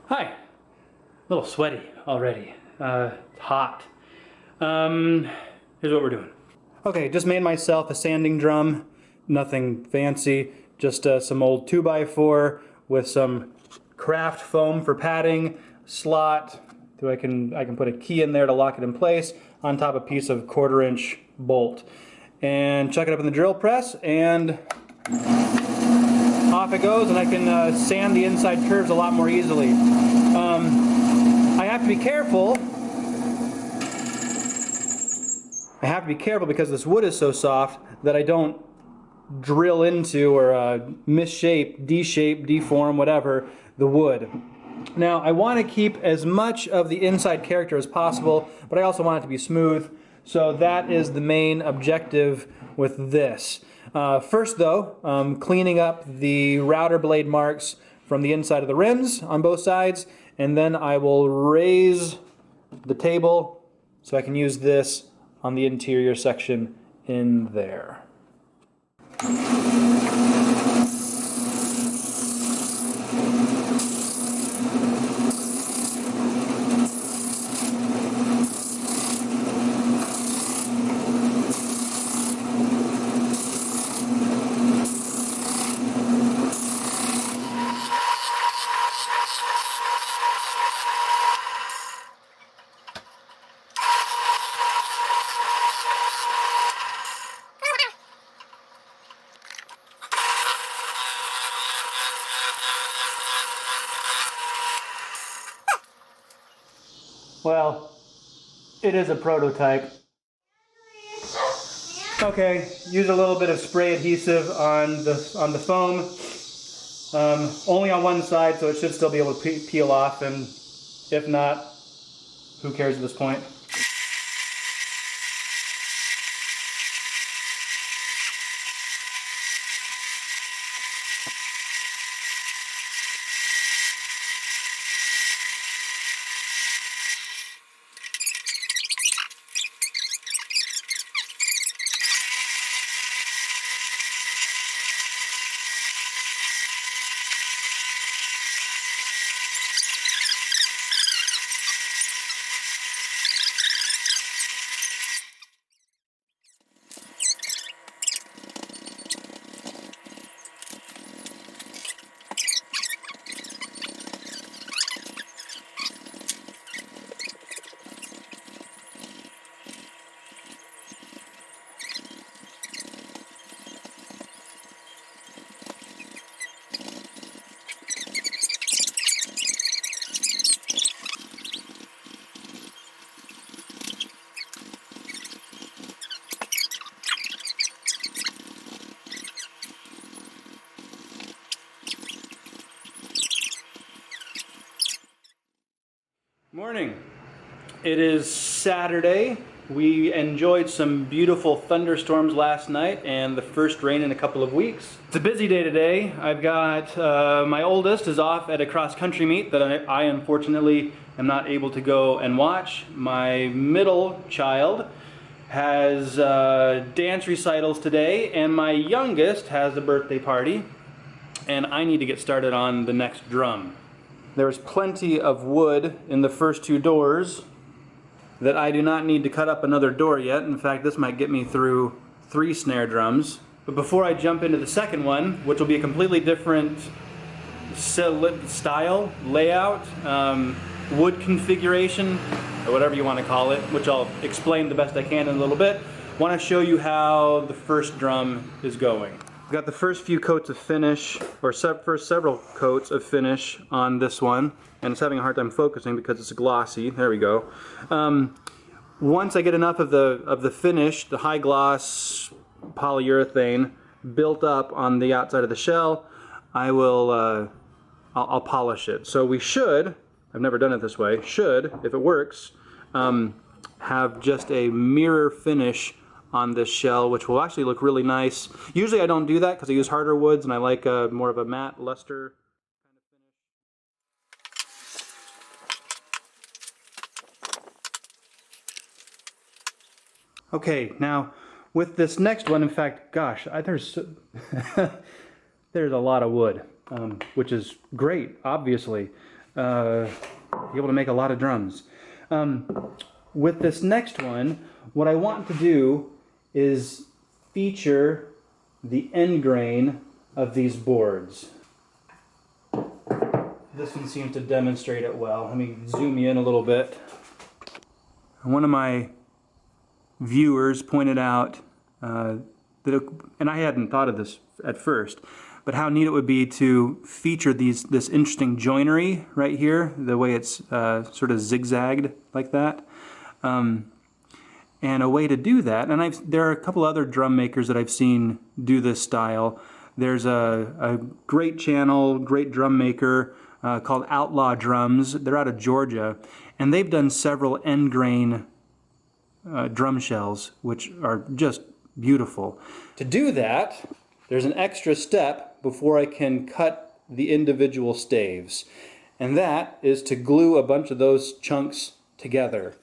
Hi. A little sweaty already. It's hot. Here's what we're doing. Okay, just made myself a sanding drum. Nothing fancy. Just some old 2x4 with some craft foam for padding, slot, so I can put a key in there to lock it in place, on top a piece of 1/4-inch bolt. And chuck it up in the drill press, and off it goes, and I can sand the inside curves a lot more easily. I have to be careful. Because this wood is so soft that I don't drill into or misshape, deshape, deform, whatever, the wood. Now, I want to keep as much of the inside character as possible, but I also want it to be smooth, so that is the main objective with this. First though, cleaning up the router blade marks from the inside of the rims on both sides, and then I will raise the table so I can use this on the interior section in there. Well, it is a prototype. Okay, use a little bit of spray adhesive on the foam, only on one side, so it should still be able to peel off, and if not, who cares at this point? Morning. It is Saturday. We enjoyed some beautiful thunderstorms last night and the first rain in a couple of weeks. It's a busy day today. I've got my oldest is off at a cross-country meet that I unfortunately am not able to go and watch. My middle child has dance recitals today, and my youngest has a birthday party, and I need to get started on the next drum. There's plenty of wood in the first two doors that I do not need to cut up another door yet. In fact, this might get me through 3 snare drums. But before I jump into the second one, which will be a completely different style, layout, wood configuration, or whatever you want to call it, which I'll explain the best I can in a little bit, I want to show you how the first drum is going. I've got the first few coats of finish, or first several coats of finish on this one, and it's having a hard time focusing because it's glossy. There we go. Once I get enough of the finish, the high gloss polyurethane built up on the outside of the shell, I will I'll polish it. So we should, I've never done it this way, should, if it works, have just a mirror finish on this shell, which will actually look really nice. Usually I don't do that because I use harder woods and I like more of a matte luster kind of finish. Okay, now with this next one, in fact, gosh, there's there's a lot of wood, which is great, obviously. be able to make a lot of drums. With this next one, what I want to do is feature the end grain of these boards. This one seems to demonstrate it well. Let me zoom you in a little bit. One of my viewers pointed out and I hadn't thought of this at first, but how neat it would be to feature this interesting joinery right here, the way it's sort of zigzagged like that. And a way to do that, and there are a couple other drum makers that I've seen do this style. There's a great channel, great drum maker called Outlaw Drums. They're out of Georgia, and they've done several end grain drum shells, which are just beautiful. To do that, there's an extra step before I can cut the individual staves, and that is to glue a bunch of those chunks together.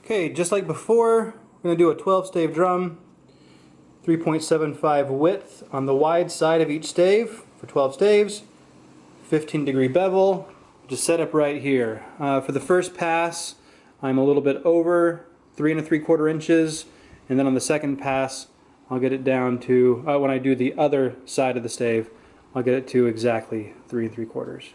Okay, just like before, we're going to do a 12-stave drum, 3.75 width on the wide side of each stave for 12 staves, 15-degree bevel, just set up right here. For the first pass, I'm a little bit over 3 3/4 inches, and then on the second pass, I'll get it down to, when I do the other side of the stave, I'll get it to exactly 3 3/4.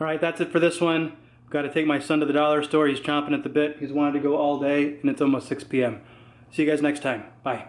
All right, that's it for this one. Got to take my son to the dollar store. He's chomping at the bit. He's wanted to go all day, and it's almost 6 p.m. See you guys next time. Bye.